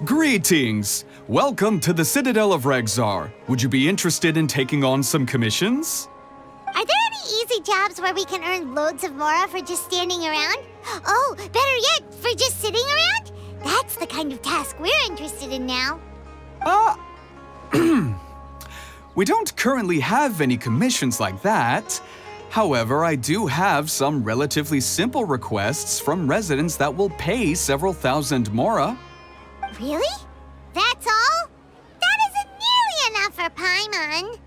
Greetings! Welcome to the Citadel of Regzar. Would you be interested in taking on some commissions? Are there any easy jobs where we can earn loads of Mora for just standing around? Oh, better yet, for just sitting around? That's the kind of task we're interested in now. We don't currently have any commissions like that. However, I do have some relatively simple requests from residents that will pay several thousand Mora. Really? That's all? That isn't nearly enough for Paimon.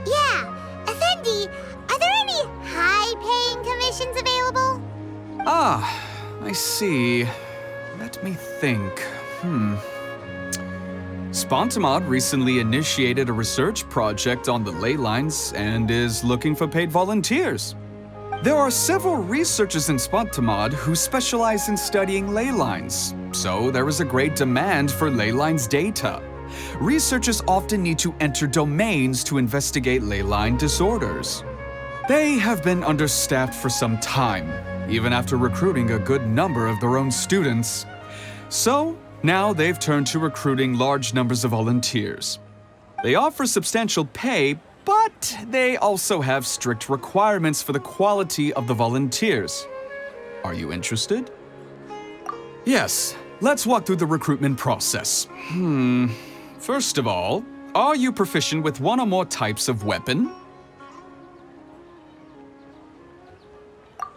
Yeah, Effendi, are there any high-paying commissions available? I see. Let me think. Spontamod recently initiated a research project on the ley lines and is looking for paid volunteers. There are several researchers in Spontamod who specialize in studying ley lines, so there is a great demand for ley lines data. Researchers often need to enter domains to investigate ley line disorders. They have been understaffed for some time, even after recruiting a good number of their own students. So, now they've turned to recruiting large numbers of volunteers. They offer substantial pay, but they also have strict requirements for the quality of the volunteers. Are you interested? Yes, let's walk through the recruitment process. First of all, are you proficient with one or more types of weapon?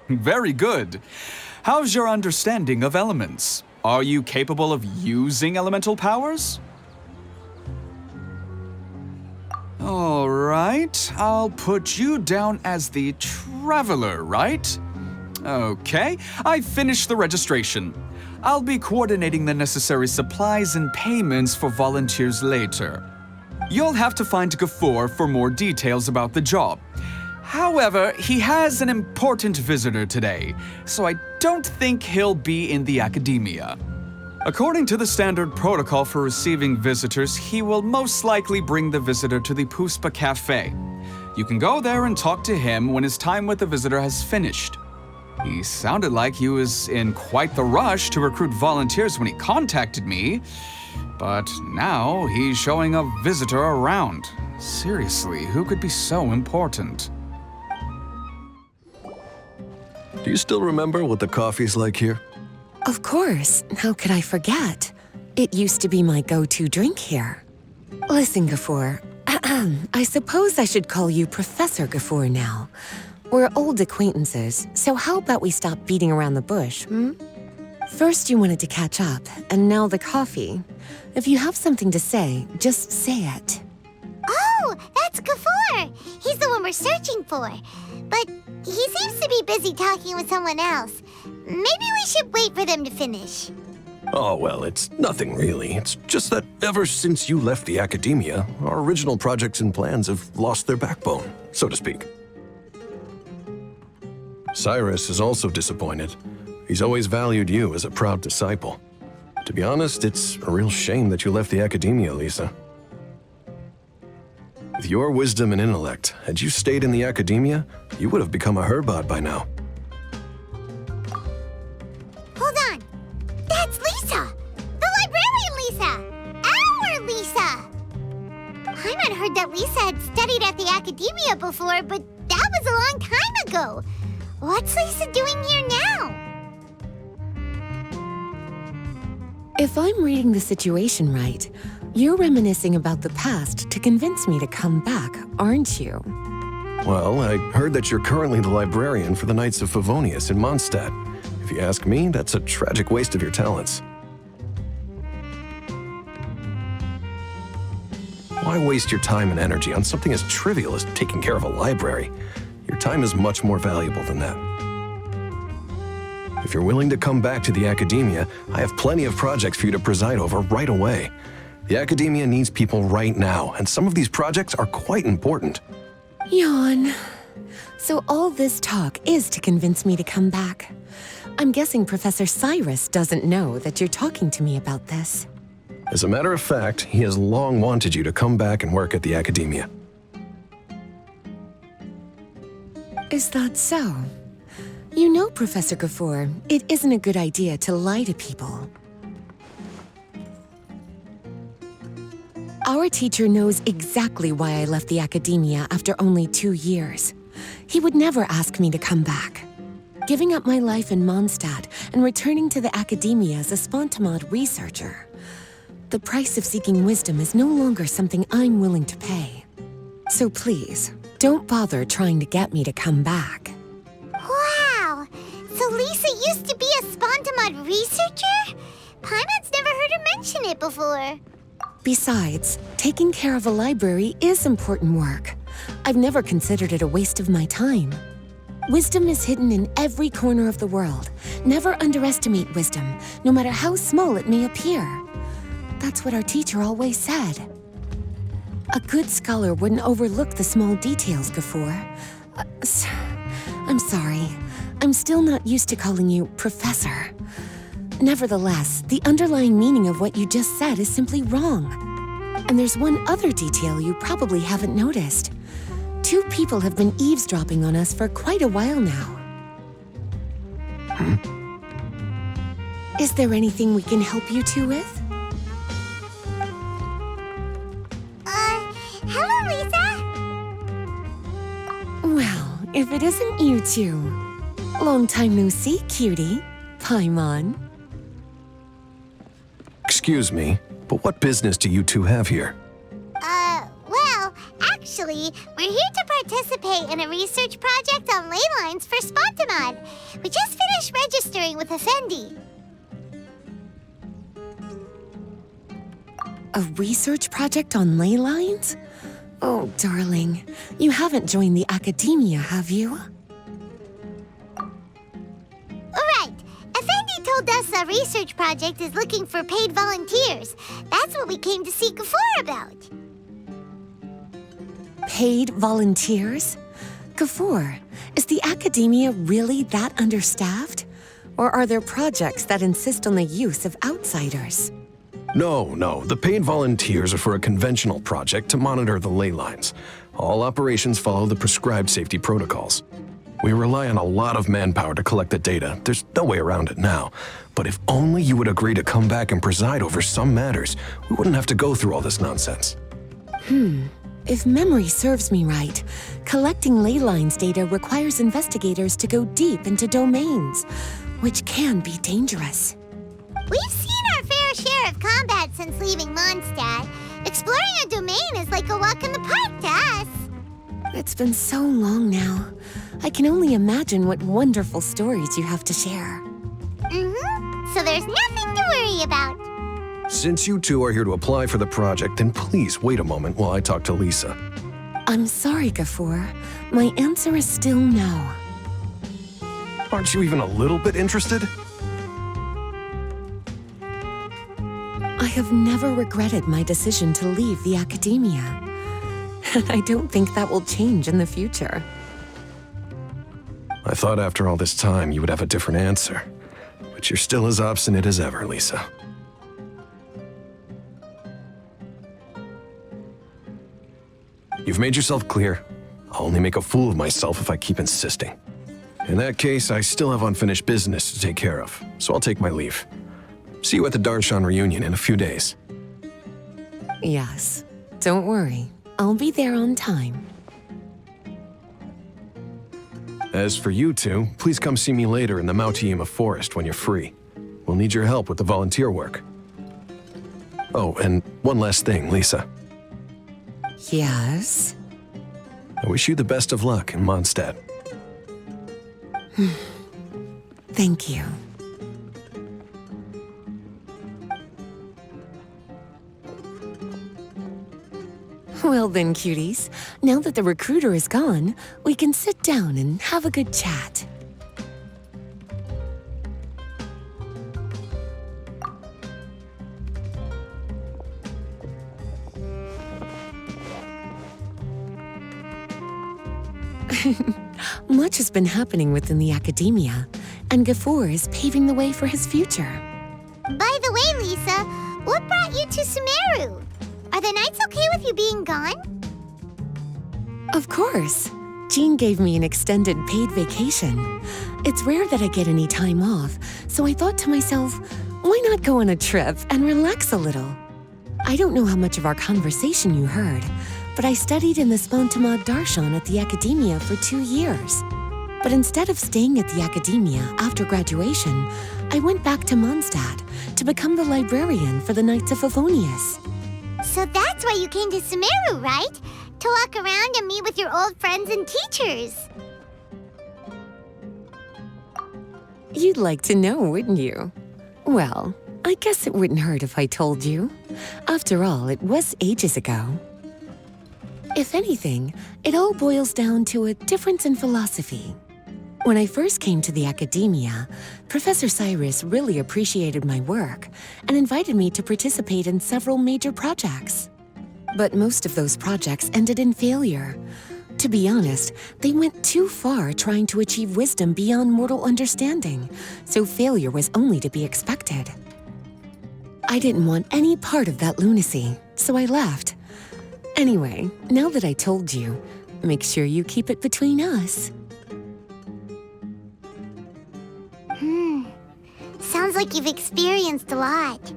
Very good. How's your understanding of elements? Are you capable of using elemental powers? All right, I'll put you down as the traveler, right? Okay, I've finished the registration. I'll be coordinating the necessary supplies and payments for volunteers later. You'll have to find Gafoor for more details about the job. However, he has an important visitor today, so I don't think he'll be in the academia. According to the standard protocol for receiving visitors, he will most likely bring the visitor to the Puspa Cafe. You can go there and talk to him when his time with the visitor has finished. He sounded like he was in quite the rush to recruit volunteers when he contacted me, but now he's showing a visitor around. Seriously, who could be so important? Do you still remember what the coffee's like here? Of course. How could I forget? It used to be my go-to drink here. Listen, Gafoor. I suppose I should call you Professor Gafoor now. We're old acquaintances, so how about we stop beating around the bush, First you wanted to catch up, and now the coffee. If you have something to say, just say it. Oh, that's Gafoor. He's the one we're searching for. But he seems to be busy talking with someone else. Maybe we should wait for them to finish. Oh, well, it's nothing really. It's just that ever since you left the academia, our original projects and plans have lost their backbone, so to speak. Cyrus is also disappointed. He's always valued you as a proud disciple. To be honest, it's a real shame that you left the academia, Lisa. With your wisdom and intellect, had you stayed in the academia, you would have become a Herbot by now. Hold on. That's Lisa! The librarian Lisa! Our Lisa! Paimon heard that Lisa had studied at the academia before, but that was a long time ago. What's Lisa doing here now? If I'm reading the situation right, you're reminiscing about the past to convince me to come back, aren't you? Well, I heard that you're currently the librarian for the Knights of Favonius in Mondstadt. If you ask me, that's a tragic waste of your talents. Why waste your time and energy on something as trivial as taking care of a library? Your time is much more valuable than that. If you're willing to come back to the academia, I have plenty of projects for you to preside over right away. The academia needs people right now, and some of these projects are quite important. Yawn. So all this talk is to convince me to come back. I'm guessing Professor Cyrus doesn't know that you're talking to me about this. As a matter of fact, he has long wanted you to come back and work at the academia. Is that so? You know, Professor Gafoor, it isn't a good idea to lie to people. Our teacher knows exactly why I left the academia after only 2 years. He would never ask me to come back. Giving up my life in Mondstadt and returning to the academia as a Spontamod researcher. The price of seeking wisdom is no longer something I'm willing to pay. So please, don't bother trying to get me to come back. Wow! So Lisa used to be a Spontamod researcher? Paimon's never heard her mention it before. Besides, taking care of a library is important work. I've never considered it a waste of my time. Wisdom is hidden in every corner of the world. Never underestimate wisdom, no matter how small it may appear. That's what our teacher always said. A good scholar wouldn't overlook the small details, Gafoor. I'm sorry. I'm still not used to calling you Professor. Nevertheless, the underlying meaning of what you just said is simply wrong. And there's one other detail you probably haven't noticed. 2 people have been eavesdropping on us for quite a while now. Is there anything we can help you two with? Hello, Lisa! Well, if it isn't you two. Long time no see, cutie. Paimon. Excuse me, but what business do you two have here? Well, actually, we're here to participate in a research project on ley lines for Spontamod. We just finished registering with Effendi. A research project on ley lines? Oh, darling, you haven't joined the academia, have you? Right. Effendi told us a research project is looking for paid volunteers. That's what we came to see Gafoor about. Paid volunteers? Gafoor, is the academia really that understaffed? Or are there projects that insist on the use of outsiders? No, the paid volunteers are for a conventional project to monitor the ley lines. All operations follow the prescribed safety protocols. We rely on a lot of manpower to collect the data. There's no way around it now. But if only you would agree to come back and preside over some matters, we wouldn't have to go through all this nonsense. If memory serves me right, collecting ley lines data requires investigators to go deep into domains, which can be dangerous. We've seen our fair share of combat since leaving Mondstadt. Exploring a domain is like a walk in the park to us. It's been so long now. I can only imagine what wonderful stories you have to share. So there's nothing to worry about. Since you two are here to apply for the project, then please wait a moment while I talk to Lisa. I'm sorry, Gafoor. My answer is still no. Aren't you even a little bit interested? I have never regretted my decision to leave the academia. And I don't think that will change in the future. I thought after all this time you would have a different answer. But you're still as obstinate as ever, Lisa. You've made yourself clear. I'll only make a fool of myself if I keep insisting. In that case, I still have unfinished business to take care of, so I'll take my leave. See you at the Darshan reunion in a few days. Yes. Don't worry. I'll be there on time. As for you two, please come see me later in the Mautiima Forest when you're free. We'll need your help with the volunteer work. Oh, and one last thing, Lisa. Yes? I wish you the best of luck in Mondstadt. Thank you. Well then, cuties, now that the recruiter is gone, we can sit down and have a good chat. Much has been happening within the academia, and Gafoor is paving the way for his future. By the way, Lisa, what brought you to Sumeru? Are the Knights okay with you being gone? Of course. Jean gave me an extended paid vacation. It's rare that I get any time off, so I thought to myself, why not go on a trip and relax a little? I don't know how much of our conversation you heard, but I studied in the Spontamad Darshan at the Academia for 2 years. But instead of staying at the Academia after graduation, I went back to Mondstadt to become the librarian for the Knights of Favonius. So that's why you came to Sumeru, right? To walk around and meet with your old friends and teachers. You'd like to know, wouldn't you? Well, I guess it wouldn't hurt if I told you. After all, it was ages ago. If anything, it all boils down to a difference in philosophy. When I first came to the Academia, Professor Cyrus really appreciated my work and invited me to participate in several major projects. But most of those projects ended in failure. To be honest, they went too far trying to achieve wisdom beyond mortal understanding, so failure was only to be expected. I didn't want any part of that lunacy, so I left. Anyway, now that I told you, make sure you keep it between us. Sounds like you've experienced a lot.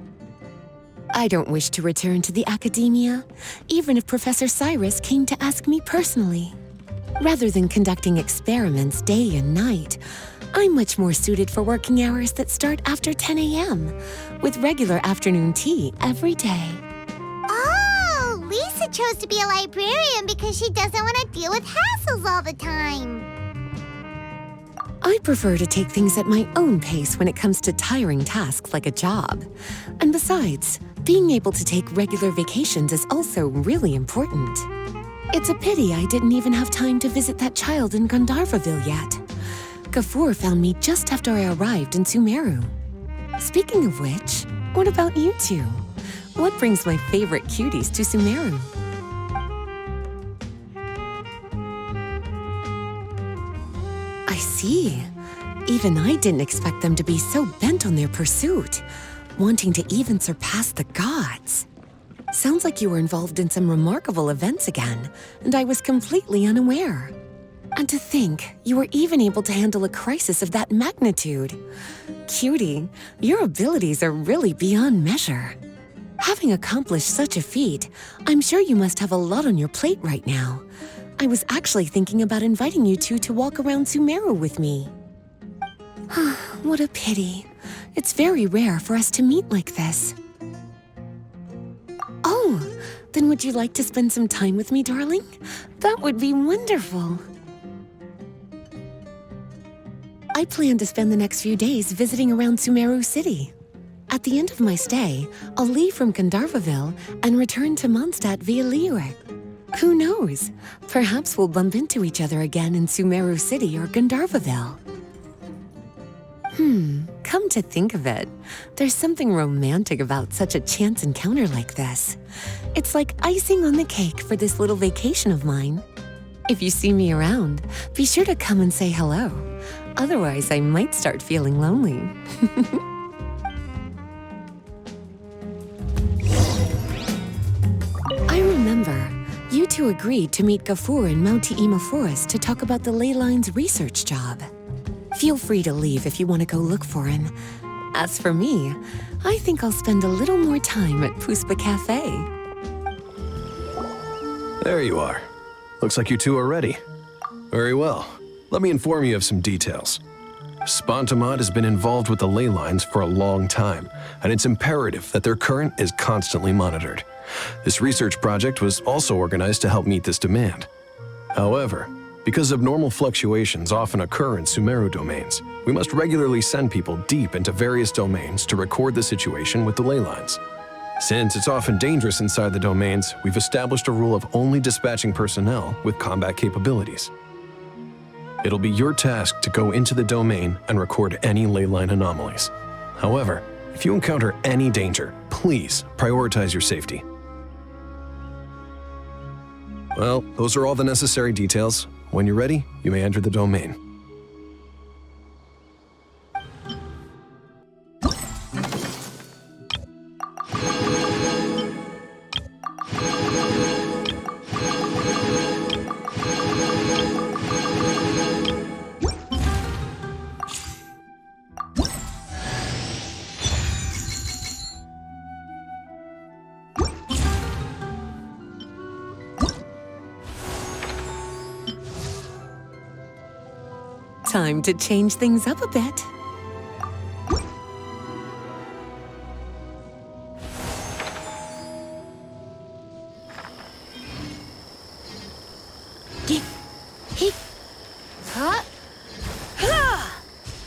I don't wish to return to the Academia, even if Professor Cyrus came to ask me personally. Rather than conducting experiments day and night, I'm much more suited for working hours that start after 10 a.m., with regular afternoon tea every day. Oh, Lisa chose to be a librarian because she doesn't want to deal with hassles all the time. I prefer to take things at my own pace when it comes to tiring tasks like a job. And besides, being able to take regular vacations is also really important. It's a pity I didn't even have time to visit that child in Gandharvaville yet. Gafur found me just after I arrived in Sumeru. Speaking of which, what about you two? What brings my favorite cuties to Sumeru? I see. Even I didn't expect them to be so bent on their pursuit, wanting to even surpass the gods. Sounds like you were involved in some remarkable events again, and I was completely unaware. And to think, you were even able to handle a crisis of that magnitude. Cutie, your abilities are really beyond measure. Having accomplished such a feat, I'm sure you must have a lot on your plate right now. I was actually thinking about inviting you two to walk around Sumeru with me. What a pity. It's very rare for us to meet like this. Oh, then would you like to spend some time with me, darling? That would be wonderful. I plan to spend the next few days visiting around Sumeru City. At the end of my stay, I'll leave from Gandharvaville and return to Mondstadt via Liyue. Who knows? Perhaps we'll bump into each other again in Sumeru City or Gandharvaville. Come to think of it, there's something romantic about such a chance encounter like this. It's like icing on the cake for this little vacation of mine. If you see me around, be sure to come and say hello. Otherwise, I might start feeling lonely. I remember, you two agreed to meet Gafur in Mount Ima Forest to talk about the ley lines research job. Feel free to leave if you want to go look for him. As for me, I think I'll spend a little more time at Puspa Cafe. There you are. Looks like you two are ready. Very well. Let me inform you of some details. Spontamad has been involved with the ley lines for a long time, and it's imperative that their current is constantly monitored. This research project was also organized to help meet this demand. However, because abnormal fluctuations often occur in Sumeru domains, we must regularly send people deep into various domains to record the situation with the ley lines. Since it's often dangerous inside the domains, we've established a rule of only dispatching personnel with combat capabilities. It'll be your task to go into the domain and record any ley line anomalies. However, if you encounter any danger, please prioritize your safety. Well, those are all the necessary details. When you're ready, you may enter the domain. Time to change things up a bit.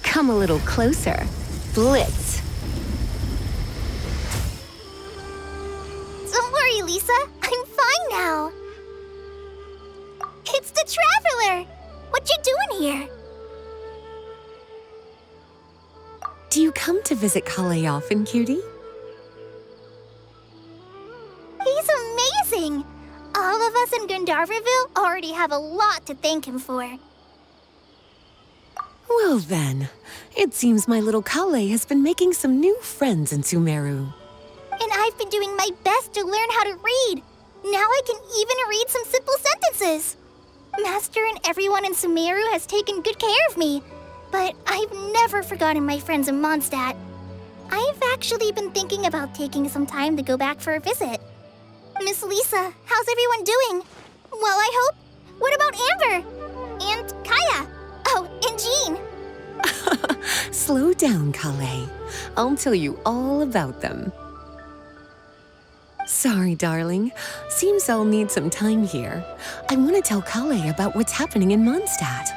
Come a little closer. Blitz. Don't worry, Lisa. I'm fine now. It's the Traveler! What you doing here? Do you come to visit Kale often, cutie? He's amazing! All of us in Gandharville already have a lot to thank him for. Well then, it seems my little Kale has been making some new friends in Sumeru. And I've been doing my best to learn how to read. Now I can even read some simple sentences. Master and everyone in Sumeru has taken good care of me, but I've never forgotten my friends in Mondstadt. I've actually been thinking about taking some time to go back for a visit. Miss Lisa, how's everyone doing? Well, I hope. What about Amber? And Kaya? Oh, and Jean. Slow down, Kale. I'll tell you all about them. Sorry, darling. Seems I'll need some time here. I want to tell Kale about what's happening in Mondstadt.